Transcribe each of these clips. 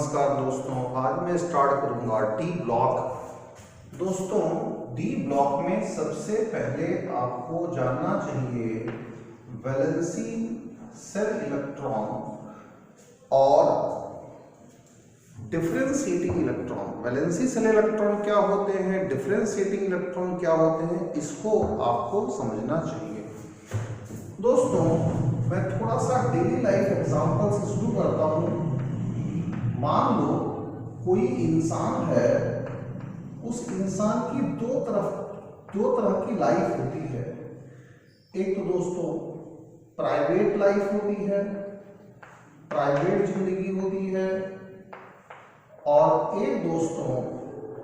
नमस्कार दोस्तों, आज मैं स्टार्ट करूंगा डी ब्लॉक। दोस्तों, डी ब्लॉक में सबसे पहले आपको जानना चाहिए वैलेंसी सेल इलेक्ट्रॉन और differentiating electron. Valency shell electron क्या होते हैं, डिफरेंशिएटिंग इलेक्ट्रॉन क्या होते हैं, इसको आपको समझना चाहिए। दोस्तों, मैं थोड़ा सा डेली लाइफ एग्जांपल से शुरू करता हूँ। मान लो कोई इंसान है, उस इंसान की दो तरह की लाइफ होती है। एक तो दोस्तों प्राइवेट लाइफ होती है, प्राइवेट जिंदगी होती है, और एक दोस्तों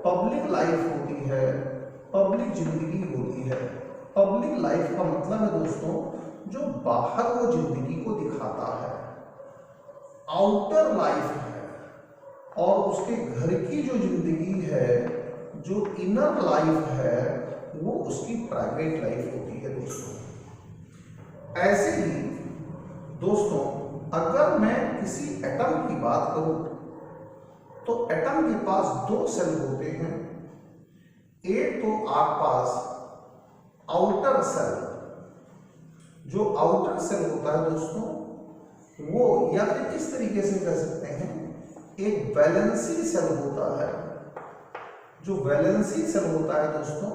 पब्लिक लाइफ होती है, पब्लिक जिंदगी होती है। पब्लिक लाइफ का मतलब है दोस्तों जो बाहर वो जिंदगी को दिखाता है, आउटर लाइफ है, और उसके घर की जो जिंदगी है, जो इनर लाइफ है, वो उसकी प्राइवेट लाइफ होती है दोस्तों। ऐसे ही दोस्तों, अगर मैं किसी एटम की बात करूं तो एटम के पास दो सेल होते हैं। एक तो आपके पास आउटर सेल, जो आउटर सेल होता है दोस्तों, वो या फिर इस तरीके से कह सकते हैं एक वैलेंसी सेल होता है। जो वैलेंसी सेल होता है दोस्तों,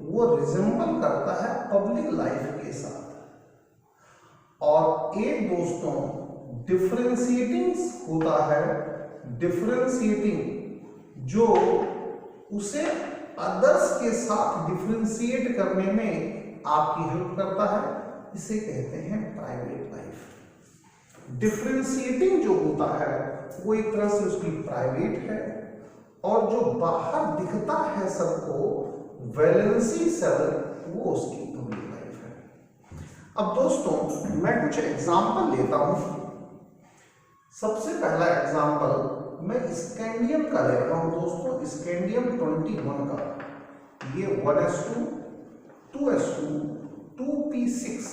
वो रिजेंबल करता है पब्लिक लाइफ के साथ। और एक दोस्तों डिफरेंशिएटिंग होता है, डिफरेंशिएटिंग जो उसे अदर्स के साथ डिफरेंशिएट करने में आपकी हेल्प करता है। इसे कहते हैं प्राइवेट लाइफ। डिफरेंशिएटिंग जो होता है वो एक तरह से उसकी प्राइवेट है, और जो बाहर दिखता है सबको वैलेंसी सेल, वो उसकी पब्लिक लाइफ है। अब दोस्तों मैं कुछ एग्जांपल लेता हूं। सबसे पहला एग्जांपल मैं स्कैंडियम का ले रहा हूं दोस्तों, स्कैंडियम 21 का। ये 1s2 2s2 2p6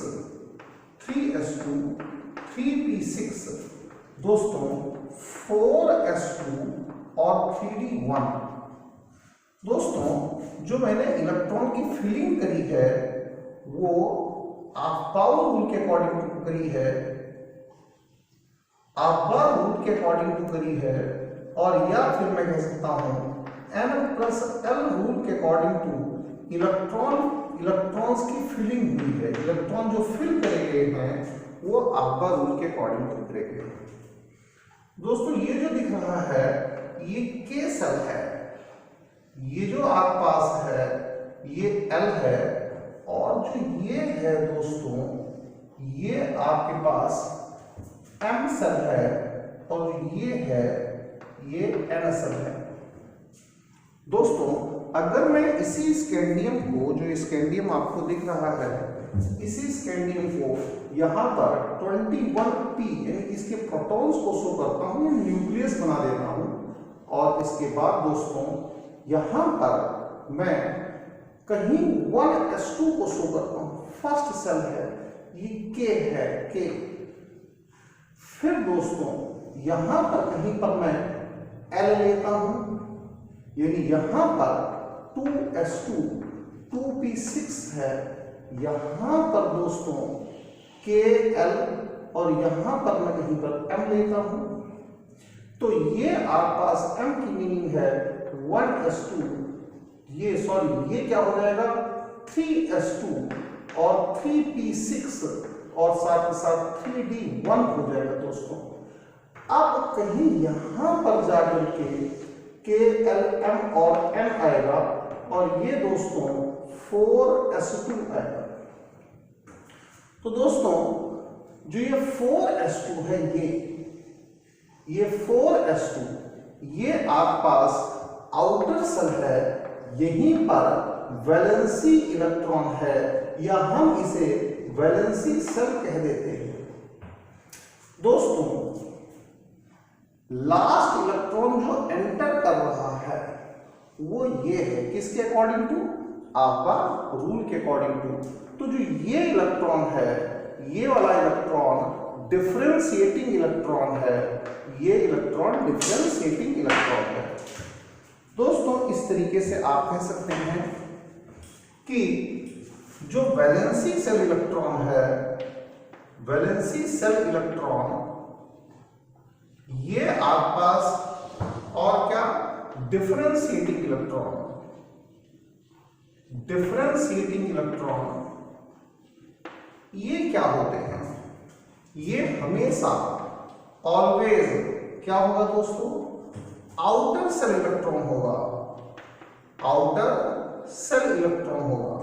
3s2 3p6 दोस्तों 4s2 और 3d1। दोस्तों, जो मैंने इलेक्ट्रॉन की फिलिंग करी है वो आफ्बाउर रूल के अकॉर्डिंग टू करी है, आफ्बाउर रूल के अकॉर्डिंग टू करी है, और या फिर मैं कह सकता हूं n+l रूल के अकॉर्डिंग टू इलेक्ट्रॉन्स की फिलिंग हुई है। इलेक्ट्रॉन जो फिल करे गए हैं वो आफ्बाउर रूल के अकॉर्डिंग टू करे गए हैं। दोस्तों, ये जो दिख रहा है ये के सेल है, ये जो आपके पास है ये एल है, और जो ये है दोस्तों ये आपके पास एम सेल है, और ये है ये एन सेल है। दोस्तों, अगर मैं इसी स्कैंडियम को, जो स्कैंडियम आपको दिख रहा है, इसी स्कैंडियम को यहां पर 21p यानी इसके प्रोटॉन्स को शो करता हूं, न्यूक्लियस बना देता हूं, और इसके बाद दोस्तों यहां पर मैं कहीं 1s2 को शो करता हूं। फर्स्ट सेल है ये k है, k। फिर दोस्तों यहां पर कहीं पर मैं l लेता हूं, यानी यहां पर 2s2 2p6 है, यहां पर दोस्तों KL, और यहां पर मैं कहीं पर M लेता हूं। तो ये आपके पास M की मीनिंग है 1s2, ये क्या हो जाएगा 3s2 और 3p6, और साथ ही साथ 3d1 हो जाएगा दोस्तों। अब कहीं यहां पर जाकर के KLM और M आएगा, और ये दोस्तों 4s2 आएगा। तो दोस्तों जो ये 4s2 है, ये 4s2 ये आपके पास आउटर सेल है, यहीं पर वैलेंसी इलेक्ट्रॉन है, या हम इसे वैलेंसी सेल कह देते हैं। दोस्तों, लास्ट इलेक्ट्रॉन जो एंटर कर रहा है वो ये है, किसके अकॉर्डिंग टू, आपका रूल के अकॉर्डिंग टू। तो जो ये इलेक्ट्रॉन है, ये वाला इलेक्ट्रॉन डिफरेंशिएटिंग इलेक्ट्रॉन है, ये इलेक्ट्रॉन डिफरेंशिएटिंग इलेक्ट्रॉन है। दोस्तों इस तरीके से आप कह सकते हैं कि जो वैलेंसी सेल इलेक्ट्रॉन है, वैलेंसी सेल इलेक्ट्रॉन ये आपके पास और क्या डिफरेंशिएटिंग इलेक्ट्रॉन, डिफरेंशिएटिंग इलेक्ट्रॉन ये क्या होते हैं, ये हमेशा ऑलवेज क्या होगा दोस्तों, आउटर सेल इलेक्ट्रॉन होगा, आउटर सेल इलेक्ट्रॉन होगा।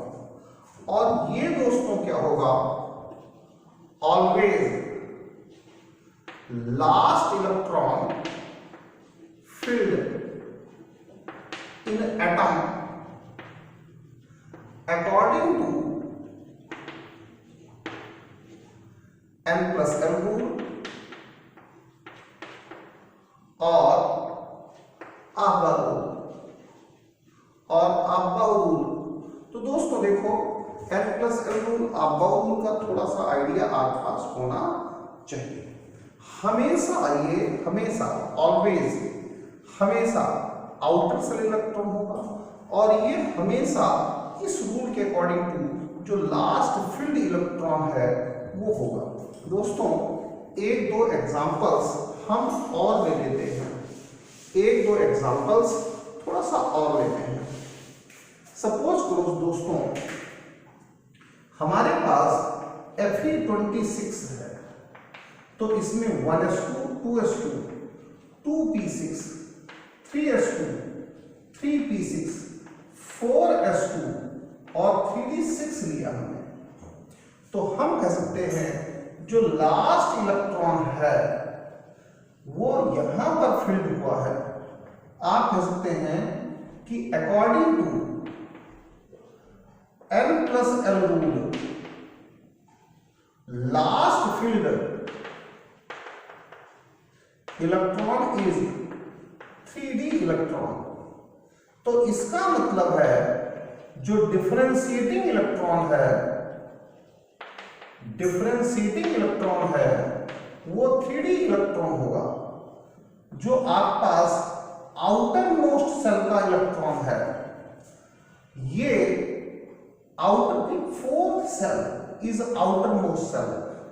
और ये दोस्तों क्या होगा, always last electron filled in atom according to n+l rule और आबा रूल, और आबा रूल। तो दोस्तों देखो n+l रूल, आबा रूल का थोड़ा सा आइडिया आपके पास होना चाहिए। हमेशा ये हमेशा ऑलवेज हमेशा आउटर सेल इलेक्ट्रॉन होगा, और ये हमेशा इस रूल के अकॉर्डिंग टू जो लास्ट फील्ड इलेक्ट्रॉन है वो होगा। दोस्तों एक दो एग्जांपल्स हम और ले लेते हैं, एक दो एग्जांपल्स थोड़ा सा और लेते हैं। सपोज करो दोस्तों हमारे पास Fe26 है, तो इसमें 1s2 2s2 2p6 3s2 3p6 4s2 और 3d6 लिया हमने। तो हम कह सकते हैं जो लास्ट इलेक्ट्रॉन है वो यहां पर फील्ड हुआ है। आप कह सकते हैं कि according to n+l rule last filled electron is 3d electron. तो इसका मतलब है जो डिफरेंशिएटिंग इलेक्ट्रॉन है, डिफरेंशिएटिंग इलेक्ट्रॉन है वो 3d इलेक्ट्रॉन होगा। जो आपके पास आउटर मोस्ट सेल का इलेक्ट्रॉन है, ये outer fourth shell is outermost shell.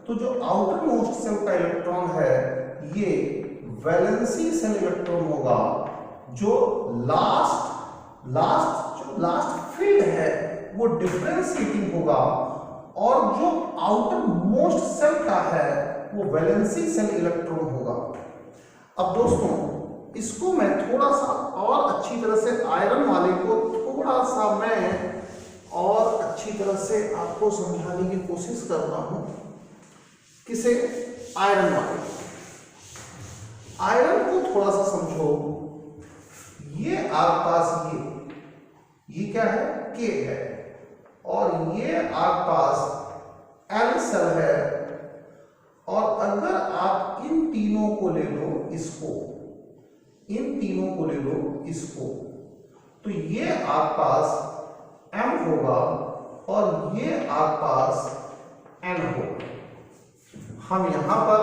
तो जो आउटर मोस्ट सेल का इलेक्ट्रॉन है ये वैलेंसी सेल इलेक्ट्रॉन होगा। जो लास्ट फील्ड है वो डिफरेंशिएटिंग होगा, और जो आउटर मोस्ट सेल का है वो वैलेंसी सेल इलेक्ट्रॉन होगा। अब दोस्तों इसको मैं थोड़ा सा और अच्छी तरह से आयरन वाले को थोड़ा सा मैं और अच्छी तरह से आपको समझाने की कोशिश करता हूं। किसे? आयरन वाले। आयरन को थोड़ा सा समझो। ये आपके पास ये क्या है? के है, और ये आपके पास एल सेल है। और अगर आप इन तीनों को ले लो, इसको, इन तीनों को ले लो इसको, तो ये आपके पास M होगा और ये आपके पास N होगा। हम यहां पर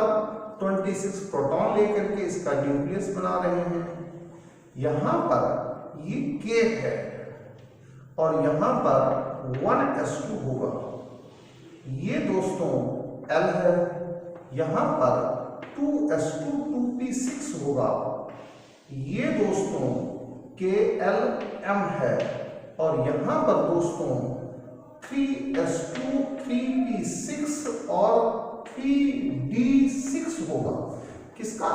26 प्रोटॉन लेकर के इसका न्यूक्लियस बना रहे हैं। यहां पर ये K है और यहां पर 1s2 होगा। ये दोस्तों L है, यहां पर 2s2 2p6 होगा। ये दोस्तों KLM है, और यहां पर दोस्तों 3s2 3p6 और 3d6 होगा। किसका?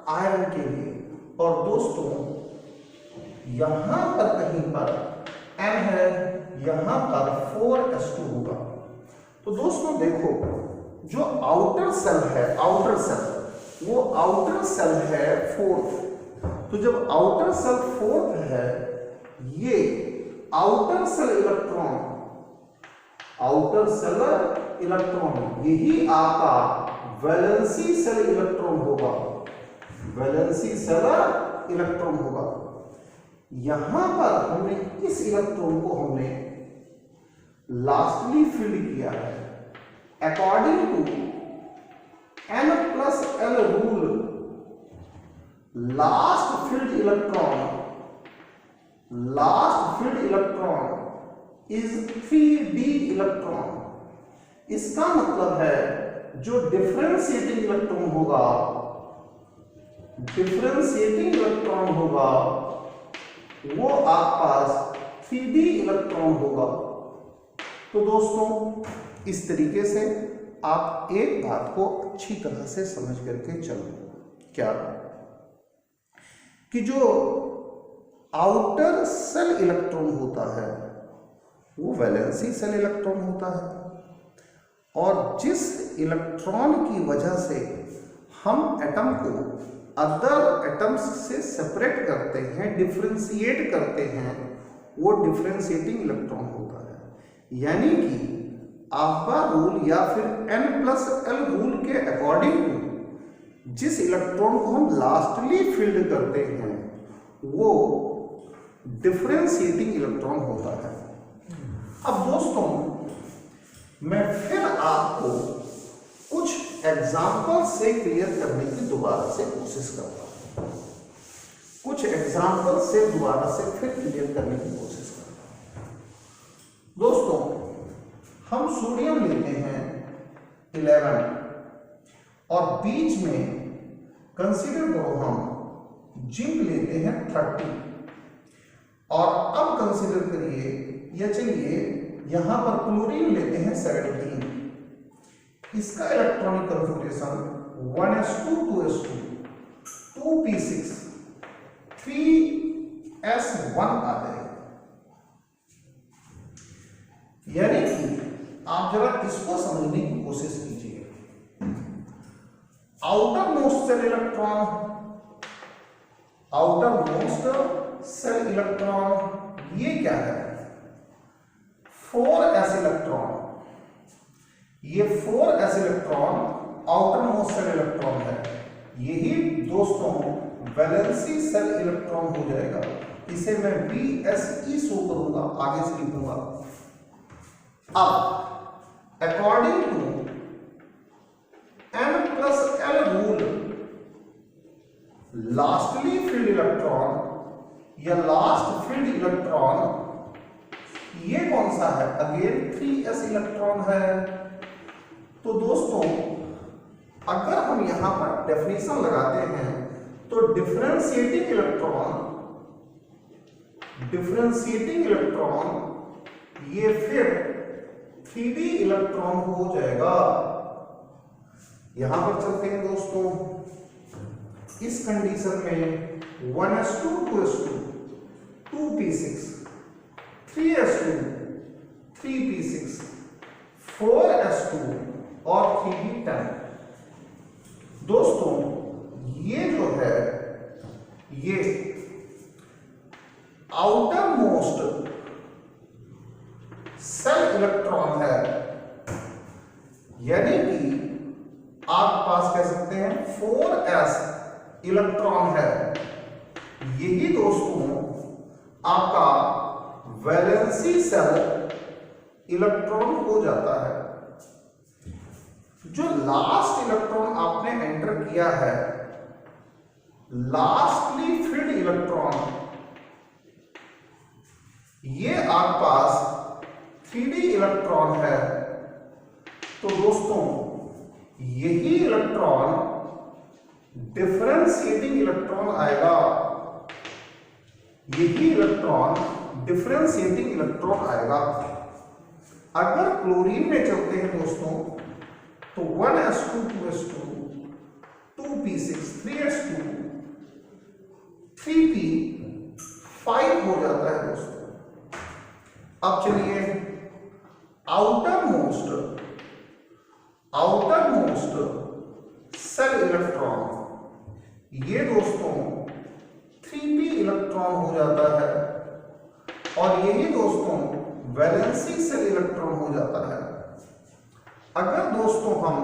आयरन के लिए। और दोस्तों यहां पर कहीं पर N है, यहां पर 4s2 होगा। तो दोस्तों देखो, जो आउटर सेल है, आउटर सेल, वो आउटर सेल है 4th। तो जब आउटर सेल 4th है, ये outer cell electron, outer cell electron, यही आपका वैलेंसी सेल इलेक्ट्रॉन होगा। वैलेंसी सेल इलेक्ट्रॉन होगा। यहां पर हमने इस इलेक्ट्रॉन को हमने लास्टली फील्ड किया है according to n plus l rule, last filled electron is 3d electron. इसका मतलब है जो डिफरेंशिएटिंग इलेक्ट्रॉन होगा वो आपके पास 3d इलेक्ट्रॉन होगा। तो दोस्तों इस तरीके से आप एक बात को अच्छी तरह से समझ करके चलो, क्या कि जो आउटर सेल इलेक्ट्रॉन होता है वो वैलेंसी सेल इलेक्ट्रॉन होता है, और जिस इलेक्ट्रॉन की वजह से हम एटम को अदर एटम्स से सेपरेट करते हैं, डिफरेंशिएट करते हैं, वो डिफरेंशिएटिंग इलेक्ट्रॉन होता है। यानी कि आपका रूल या फिर n+l रूल के अकॉर्डिंग जिस इलेक्ट्रॉन को हम लास्टली फील्ड करते हैं वो डिफरेंशिएटिंग इलेक्ट्रॉन होता है। अब दोस्तों मैं फिर आपको कुछ एग्जाम्पल से क्लियर करने की दोबारा से कोशिश करता हूं, फिर क्लियर करने की कोशिश करता हूं। दोस्तों हम सोडियम लेते हैं 11 और बीच में कंसीडर करो हम जिंक लेते हैं 30, और अब कंसीडर करिए या चलिए यहां पर क्लोरीन लेते हैं 17। इसका electronic configuration 1s2 2s2 2p6 3s1 आ जाएगा। यानी कि आप जरा इसको समझने की कोशिश कीजिए। आउटर मोस्ट सेल इलेक्ट्रॉन ये क्या है? 4s electron. ये 4s electron outer most shell electron है। यही दोस्तों वैलेंसी सेल इलेक्ट्रॉन हो जाएगा। इसे मैं VSE शो करूंगा, आगे से लिखूंगा। अब according to n+l rule, lastly filled electron या लास्ट फील्ड इलेक्ट्रॉन ये कौन सा है? अगेन 3s इलेक्ट्रॉन है। तो दोस्तों अगर हम यहां पर डेफिनेशन लगाते हैं तो डिफरेंशिएटिंग इलेक्ट्रॉन ये फिर 3d इलेक्ट्रॉन हो जाएगा। यहां पर चलते हैं दोस्तों, इस कंडीशन में 1s2 2s2 2p6 3s2 3p6 4s2 और 3p10। दोस्तों ये जो है ये आउटर मोस्ट सेल इलेक्ट्रॉन है। यानी कि आप पास कह सकते हैं 4s इलेक्ट्रॉन है। यही दोस्तों आपका वैलेंसी सेल इलेक्ट्रॉन हो जाता है। जो लास्ट इलेक्ट्रॉन आपने एंटर किया है, लास्टली फील्ड इलेक्ट्रॉन, ये आपके पास 3d इलेक्ट्रॉन है। तो दोस्तों यही इलेक्ट्रॉन डिफरेंशिएटिंग इलेक्ट्रॉन आएगा। अगर क्लोरीन में चलते हैं दोस्तों तो 1s2 2s2 2p6 3s2 3p5 हो जाता है दोस्तों। अब चलिए आउटर मोस्ट सेल इलेक्ट्रॉन, ये दोस्तों 3p इलेक्ट्रॉन हो जाता है, और यही दोस्तों वैलेंसी सेल इलेक्ट्रॉन हो जाता है। अगर दोस्तों हम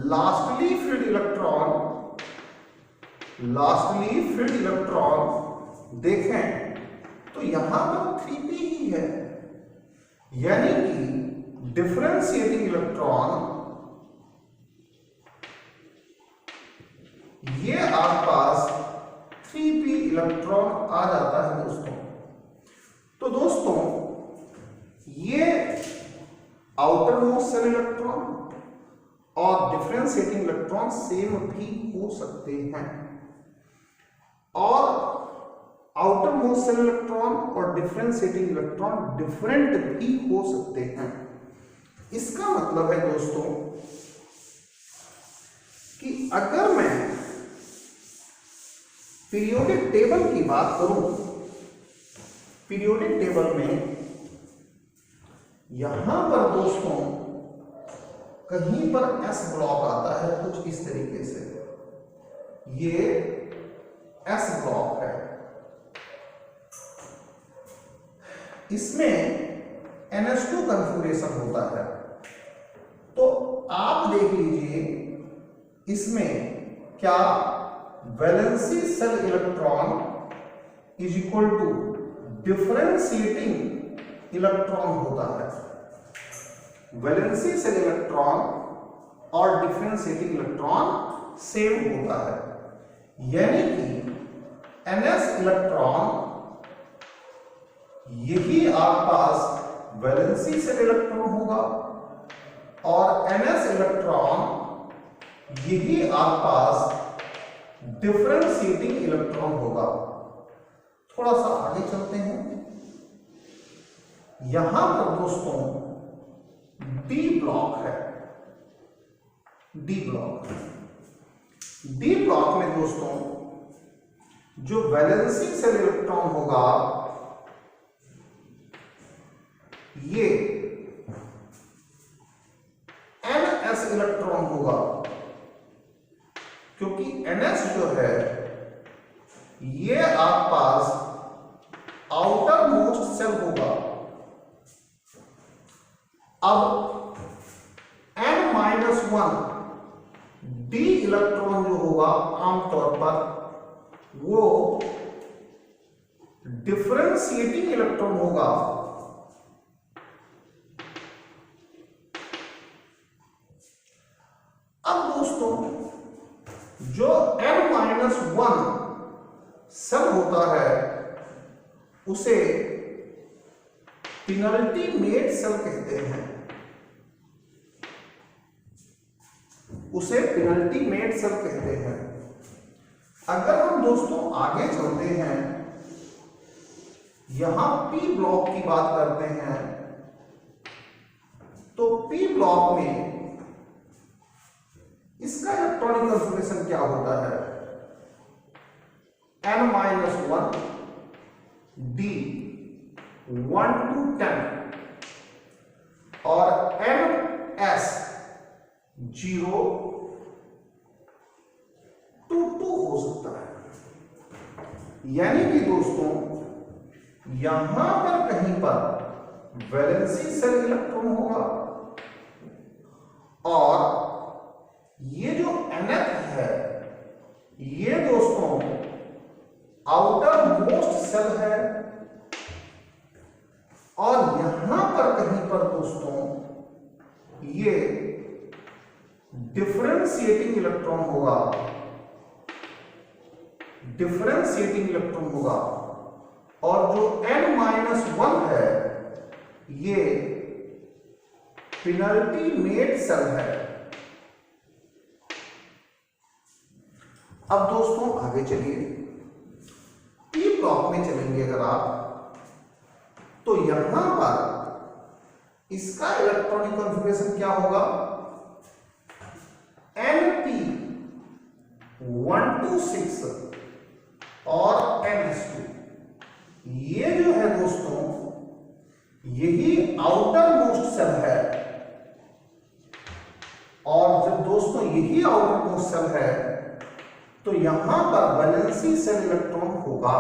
लास्टली फील्ड इलेक्ट्रॉन देखें तो यहां पर 3p ही है। यानी कि डिफरेंशिएटिंग इलेक्ट्रॉन ये आपके पास 3p इलेक्ट्रॉन आ जाता है दोस्तों। तो दोस्तों ये आउटर मोस्ट शेल इलेक्ट्रॉन और डिफरेंशिएटिंग इलेक्ट्रॉन सेम भी हो सकते हैं, और आउटर मोस्ट शेल इलेक्ट्रॉन और डिफरेंशिएटिंग इलेक्ट्रॉन डिफरेंट भी हो सकते हैं। इसका मतलब है दोस्तों कि अगर मैं पीरियोडिक टेबल की बात करूं, पीरियोडिक टेबल में यहां पर दोस्तों कहीं पर s ब्लॉक आता है कुछ इस तरीके से, ये s ब्लॉक है, इसमें NH2 कन्फिगरेशन होता है। तो आप देख लीजिए इसमें क्या valency shell electron is equal to differentiating electron होता है। वैलेंसी सेल इलेक्ट्रॉन और डिफरेंशिएटिंग इलेक्ट्रॉन सेम होता है, यानी कि NS इलेक्ट्रॉन यही आपके पास वैलेंसी सेल इलेक्ट्रॉन होगा और NS इलेक्ट्रॉन यही आपके पास डिफरेंशिएटिंग इलेक्ट्रॉन होगा। थोड़ा सा आगे चलते हैं, यहां पर दोस्तों डी ब्लॉक है, डी ब्लॉक, डी ब्लॉक में दोस्तों जो वैलेंसी सेल इलेक्ट्रॉन होगा ये NS इलेक्ट्रॉन होगा, क्योंकि NS जो है ये आपके पास आउटर मोस्ट सेल होगा। अब N-1 डी इलेक्ट्रॉन जो होगा आमतौर पर वो डिफरेंशिएटिंग इलेक्ट्रॉन होगा। अब दोस्तों जो N-1 सेल होता है उसे पेनल्टी मेट सेल कहते हैं, उसे पेनल्टी मेट सेल कहते हैं। अगर हम दोस्तों आगे चलते हैं, यहां P ब्लॉक की बात करते हैं, तो P ब्लॉक में इसका इलेक्ट्रॉनिक कन्फिगरेशन क्या होता है? N-1 D 1 to 10 और NS 0 to 2 हो सकता है। यानी कि दोस्तों यहां पर कहीं पर वैलेंसी सेल इलेक्ट्रॉन होगा और ये जो NF है ये दोस्तों आउटर मोस्ट सेल है, और यहां पर कहीं पर दोस्तों ये डिफरेंशिएटिंग इलेक्ट्रॉन होगा, डिफरेंशिएटिंग इलेक्ट्रॉन होगा, और जो N-1 है ये पेनल्टी मेट सेल है। अब दोस्तों आगे चलिए, P ब्लॉक में चलेंगे अगर आप, तो यहां पर इसका इलेक्ट्रॉनिक कॉन्फ़िगरेशन क्या होगा? Np 1 to 6 और NS2, ये जो है दोस्तों यही आउटर मोस्ट सेल है, और जब दोस्तों यही आउटर मोस्ट सेल है तो यहां पर वैलेंसी सेल इलेक्ट्रॉन होगा।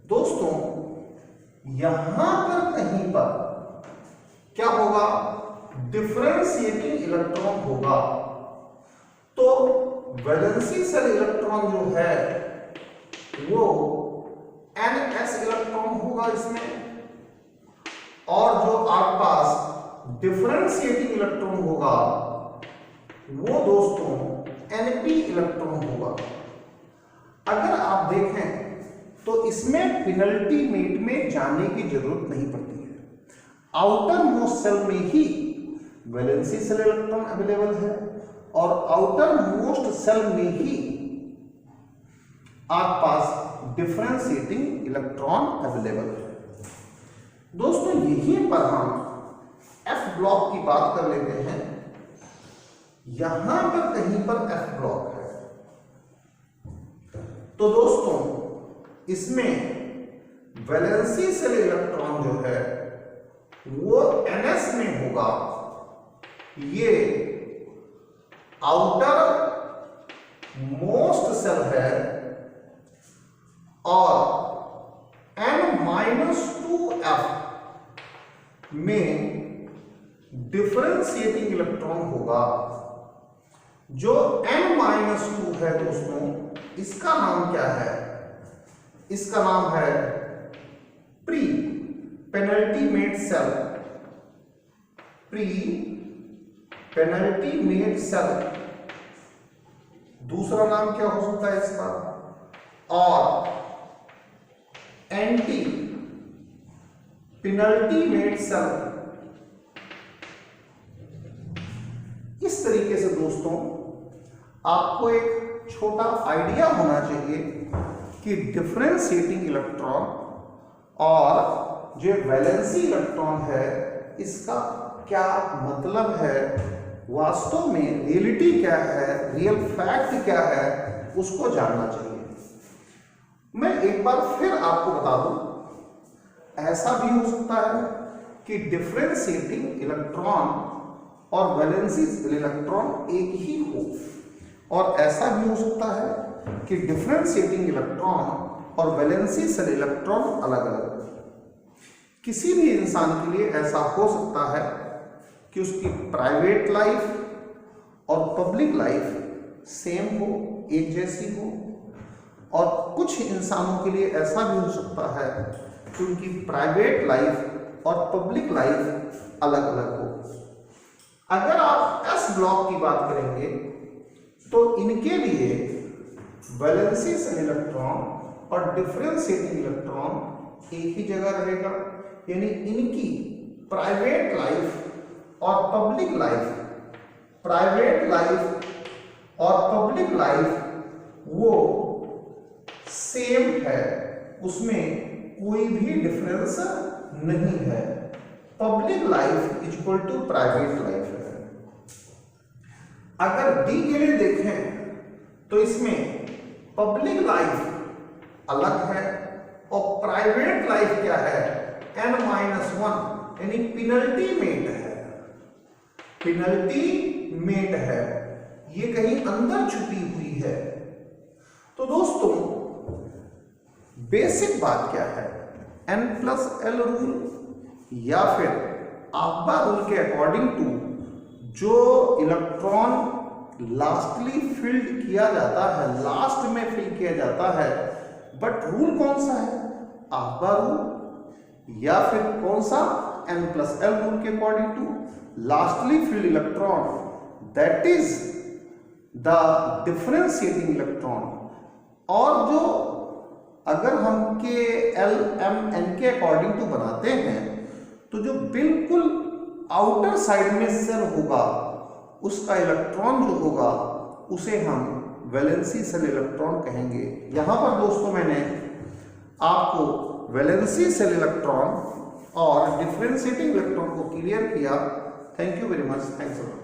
दोस्तों यहां पर कहीं पर क्या होगा? डिफरेंशिएटिंग इलेक्ट्रॉन होगा। तो वैलेंसी सेल इलेक्ट्रॉन जो है वो NS इलेक्ट्रॉन होगा इसमें, और जो आपके पास डिफरेंशिएटिंग इलेक्ट्रॉन होगा वो दोस्तों np इलेक्ट्रॉन होगा। अगर आप देखें तो इसमें पेनल्टीमेट में जाने की जरूरत नहीं पड़ती है। आउटर मोस्ट सेल में ही वैलेंसी सेल इलेक्ट्रॉन अवेलेबल है और आउटर मोस्ट सेल में ही आपके पास डिफरेंशिएटिंग इलेक्ट्रॉन अवेलेबल है। दोस्तों यहीं पर हम एफ ब्लॉक की बात कर लेते हैं। यहां पर कहीं पर एफ ब्लॉक है, तो दोस्तों इसमें वैलेंसी सेल इलेक्ट्रॉन जो है वो ns में होगा। ये आउटर मोस्ट सेल है और n-2f में डिफरेंशिएटिंग इलेक्ट्रॉन होगा। जो n-2 है दोस्तों, इसका नाम क्या है? इसका नाम है pre penultimate shell. Pre penultimate shell दूसरा नाम क्या हो सकता है इसका? और एंटी पेनल्टीमेट सेल। इस तरीके से दोस्तों आपको एक छोटा आइडिया होना चाहिए कि डिफरेंशिएटिंग इलेक्ट्रॉन और जो वैलेंसी इलेक्ट्रॉन है इसका क्या मतलब है, वास्तव में रियलिटी क्या है, रियल फैक्ट क्या है, उसको जानना चाहिए। मैं एक बार फिर आपको बता दूं, ऐसा भी हो सकता है कि डिफरेंशिएटिंग इलेक्ट्रॉन और वैलेंसी इलेक्ट्रॉन एक ही हो, और ऐसा भी हो सकता है कि डिफरेंशिएटिंग इलेक्ट्रॉन और वैलेंसी सेल इलेक्ट्रॉन अलग अलग। किसी भी इंसान के लिए ऐसा हो सकता है कि उसकी प्राइवेट लाइफ और पब्लिक लाइफ सेम हो, एक जैसी हो, और कुछ इंसानों के लिए ऐसा भी हो सकता है कि उनकी प्राइवेट लाइफ और पब्लिक लाइफ अलग अलग हो। अगर आप एस ब्लॉक की बात करेंगे तो इनके लिए वैलेंसी सेल इलेक्ट्रॉन और डिफरेंशिएटिंग इलेक्ट्रॉन एक ही जगह रहेगा, यानी इनकी प्राइवेट लाइफ और पब्लिक लाइफ, प्राइवेट लाइफ और पब्लिक लाइफ वो सेम है, उसमें कोई भी डिफरेंस नहीं है। Public life equal to private life है। अगर डी के लिए देखें तो इसमें पब्लिक लाइफ अलग है और प्राइवेट लाइफ क्या है? n-1 यानी पेनल्टीमेट है। पेनल्टीमेट है, ये कहीं अंदर छुपी हुई है। तो दोस्तों बेसिक बात क्या है? n+l रूल या फिर आफ्बा रूल के अकॉर्डिंग टू जो इलेक्ट्रॉन लास्टली फिल्ड किया जाता है, लास्ट में फिल किया जाता है, बट रूल कौन सा है? आफ्बा रूल या फिर कौन सा? n+l रूल के according to lastly filled electron, that is the differentiating electron. और जो अगर हम के एल एम एन के अकॉर्डिंग टू बनाते हैं तो जो बिल्कुल आउटर साइड में सेल होगा उसका इलेक्ट्रॉन जो होगा उसे हम वैलेंसी सेल इलेक्ट्रॉन कहेंगे। यहां पर दोस्तों मैंने आपको वैलेंसी सेल इलेक्ट्रॉन और डिफरेंशिएटिंग इलेक्ट्रॉन को क्लियर किया। Thank you very much, thanks a lot.